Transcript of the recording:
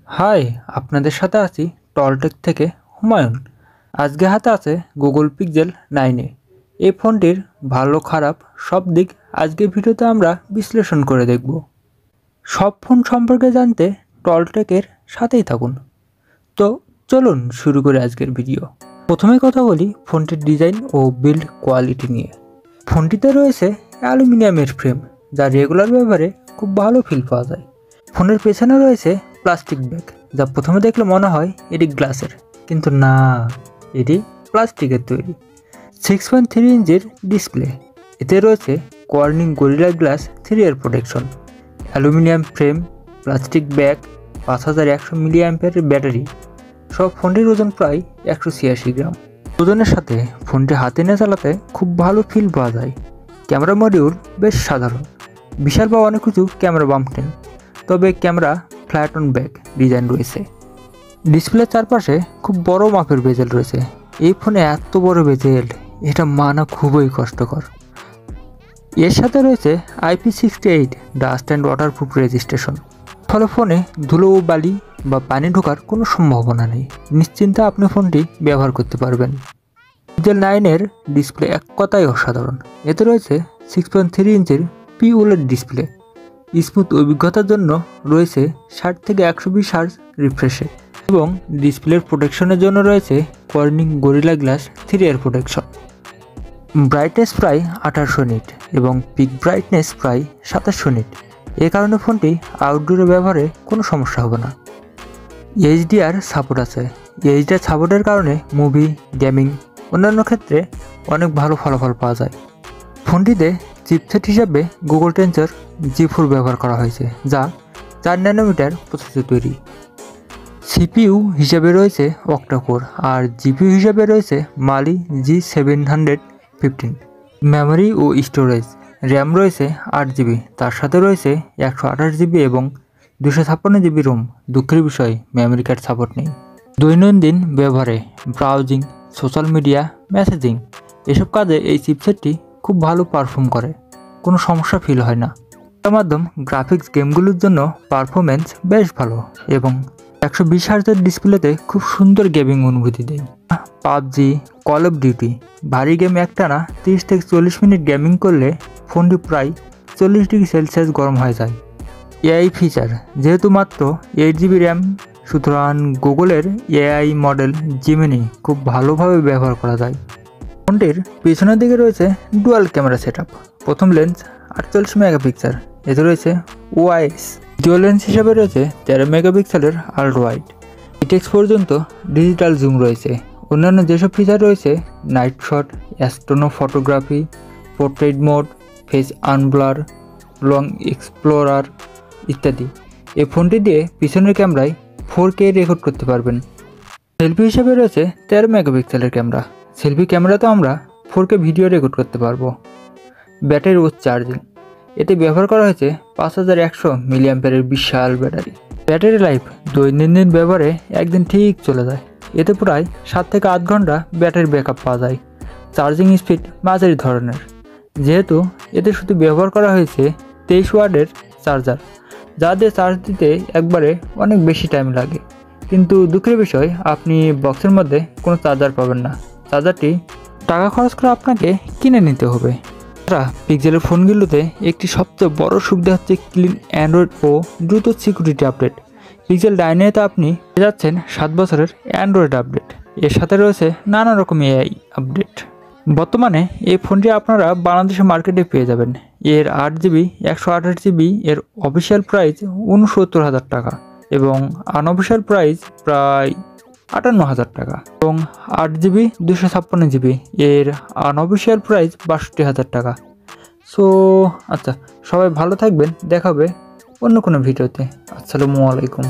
High, আপনাদের সাথে আছি টলটেক থেকে হুমায়ুন। আজকে হাতে আছে গুগল পিক্সেল 9 এই ফোনটির ভালো খারাপ সব দিক আজকের ভিডিওতে আমরা বিশ্লেষণ করে দেখব। সব ফোন সম্পর্কে জানতে টলটেকের সাথেই থাকুন। তো চলুন শুরু করে আজকের ভিডিও। প্রথমে কথা বলি ফোনটির ডিজাইন ও বিল্ড কোয়ালিটি নিয়ে। ফোনটিতে রয়েছে অ্যালুমিনিয়ামের ফ্রেম, যা রেগুলার ব্যবহারে খুব ভালো ফিল পাওয়া যায়। ফোনের পেছনে রয়েছে প্লাস্টিক ব্যাগ, যা প্রথমে দেখলে মনে হয় এটি গ্লাসের, কিন্তু না, এটি প্লাস্টিকের তৈরি। 6.3 ইঞ্চির ডিসপ্লে, এতে রয়েছে কর্নিং গরিলা গ্লাস 3 এর protection, aluminium frame, plastic bag, 5100 mAh battery সব। ফোনটির ওজন প্রায় 186 গ্রাম। ওজনের সাথে ফোনটি হাতে নিয়ে চালাতে খুব ভালো ফিল পাওয়া যায়। ক্যামেরা মডিউল বেশ সাধারণ, বিশাল বা অনেক কিছু ক্যামেরা বাম্প নেই, তবে camera flat on back design রয়েছে। ডিসপ্লের চারপাশে খুব বড় মাপের বেজেল রয়েছে। এই ফোনে এত বড় বেজেল, এটা মানা খুবই কষ্টকর। এর সাথে রয়েছে IP68 dust and waterproof registration, ফলে ফোনে ধুলো ও বালি বা পানি ঢোকার কোনো সম্ভাবনা নেই। নিশ্চিন্তে আপনি ফোনটি ব্যবহার করতে পারবেন। পিক্সেল 9 এর ডিসপ্লে এক কথায় অসাধারণ। এতে রয়েছে 6.3 ইঞ্চির POLED ডিসপ্লে, স্মুথ অভিজ্ঞতার জন্য রয়েছে 60 থেকে 120 হার্জ রিফ্রেশে, এবং ডিসপ্লের প্রোটেকশনের জন্য রয়েছে কর্নিং গরিলা গ্লাস 3 এর প্রোটেকশন। ব্রাইটনেস প্রায় 1800 নিট এবং পিক ব্রাইটনেস প্রায় 2700 নিট। এ কারণে ফোনটি আউটডোরে ব্যবহারে কোনো সমস্যা হবে না। HDR সাপোর্ট আছে। HDR সাপোর্টের কারণে মুভি, গেমিং, অন্যান্য ক্ষেত্রে অনেক ভালো ফলাফল পাওয়া যায়। ফোনটিতে চিপসেট হিসাবে গুগল টেনসর G4 ব্যবহার করা হয়েছে, যা 4 ন্যানোমিটার প্রসেসর তৈরি। CPU হিসাবে রয়েছে অক্টাকোর, আর GPU হিসাবে রয়েছে মালি G715। মেমোরি ও স্টোরেজ, র্যাম রয়েছে 8GB, তার সাথে রয়েছে 128GB এবং 256GB রোম। দুঃখের বিষয় মেমোরি কার্ড সাপোর্ট নেই। দৈনন্দিন ব্যবহারে ব্রাউজিং, সোশ্যাল মিডিয়া, মেসেজিং এসব কাজে এই চিপসেটটি খুব ভালো পারফর্ম করে, কোনো সমস্যা ফিল হয় না। এর মাধ্যমে গ্রাফিক্স গেমগুলোর জন্য পারফরমেন্স বেশ ভালো এবং 120 হার্জের ডিসপ্লেতে খুব সুন্দর গেমিং অনুভূতি দেয়। পাবজি, কল অফ ডিউটি ভারী গেম একটানা 30 থেকে 40 মিনিট গেমিং করলে ফোনটি প্রায় 40 ডিগ্রি সেলসিয়াস গরম হয়ে যায়। AI ফিচার, যেহেতু মাত্র 8GB র্যাম, সুতরাং গুগলের AI মডেল জিমিনি খুব ভালোভাবে ব্যবহার করা যায়। ফোনটির পিছনের দিকে রয়েছে ডুয়াল ক্যামেরা সেটআপ। প্রথম লেন্স 48 মেগাপিক্সেল, এতে রয়েছে OIS। দ্বিতীয় লেন্স হিসাবে রয়েছে 13 মেগাপিক্সেলের আল্ট্রা ওয়াইড। 8x পর্যন্ত ডিজিটাল জুম রয়েছে। অন্যান্য যেসব ফিচার রয়েছে night shot, astrophotography, portrait mode, face unblur, long explorer ইত্যাদি। এই ফোনটি দিয়ে পিছনের ক্যামেরায় 4K রেকর্ড করতে পারবেন। সেলফি হিসাবে রয়েছে 13 মেগাপিক্সেলের ক্যামেরা। সেলফি ক্যামেরাতেও আমরা 4K ভিডিও রেকর্ড করতে পারবো। ব্যাটারি ও চার্জিং, এতে ব্যবহার করা হয়েছে 5100 mAh বিশাল ব্যাটারি। ব্যাটারি লাইফ দৈনন্দিন ব্যবহারে একদিন ঠিক চলে যায়। এতে প্রায় 7 থেকে 8 ঘন্টা ব্যাটারি ব্যাকআপ পাওয়া যায়। চার্জিং স্পিড মাঝারি ধরনের, যেহেতু এতে শুধু ব্যবহার করা হয়েছে 23 ওয়াটের চার্জার, যা দিয়ে চার্জ দিতে একবারে অনেক বেশি টাইম লাগে। কিন্তু দুঃখের বিষয়, আপনি বক্সের মধ্যে কোনো চার্জার পাবেন না। চার্জারটি টাকা খরচ করে আপনাকে কিনে নিতে হবে। পিক্সেলের ফোনগুলোতে একটি সবচেয়ে বড় সুবিধা হচ্ছে ক্লিন অ্যান্ড্রয়েড ও দ্রুত সিকিউরিটি আপডেট। পিক্সেল 9 আপনি পেয়ে যাচ্ছেন 7 বছরের অ্যান্ড্রয়েড আপডেট। এর সাথে রয়েছে নানা রকম AI আপডেট। বর্তমানে এই ফোনটি আপনারা বাংলাদেশের মার্কেটে পেয়ে যাবেন। এর 8GB 128GB এর অফিসিয়াল প্রাইস 69,000 টাকা এবং আনঅফিসিয়াল প্রাইস প্রায় 58,000 টাকা, এবং 8GB 256GB এর আনঅফিসিয়াল প্রাইস 62,000 টাকা। আচ্ছা, সবাই ভালো থাকবেন, দেখা হবে অন্য কোনো ভিডিওতে। আসসালামু আলাইকুম।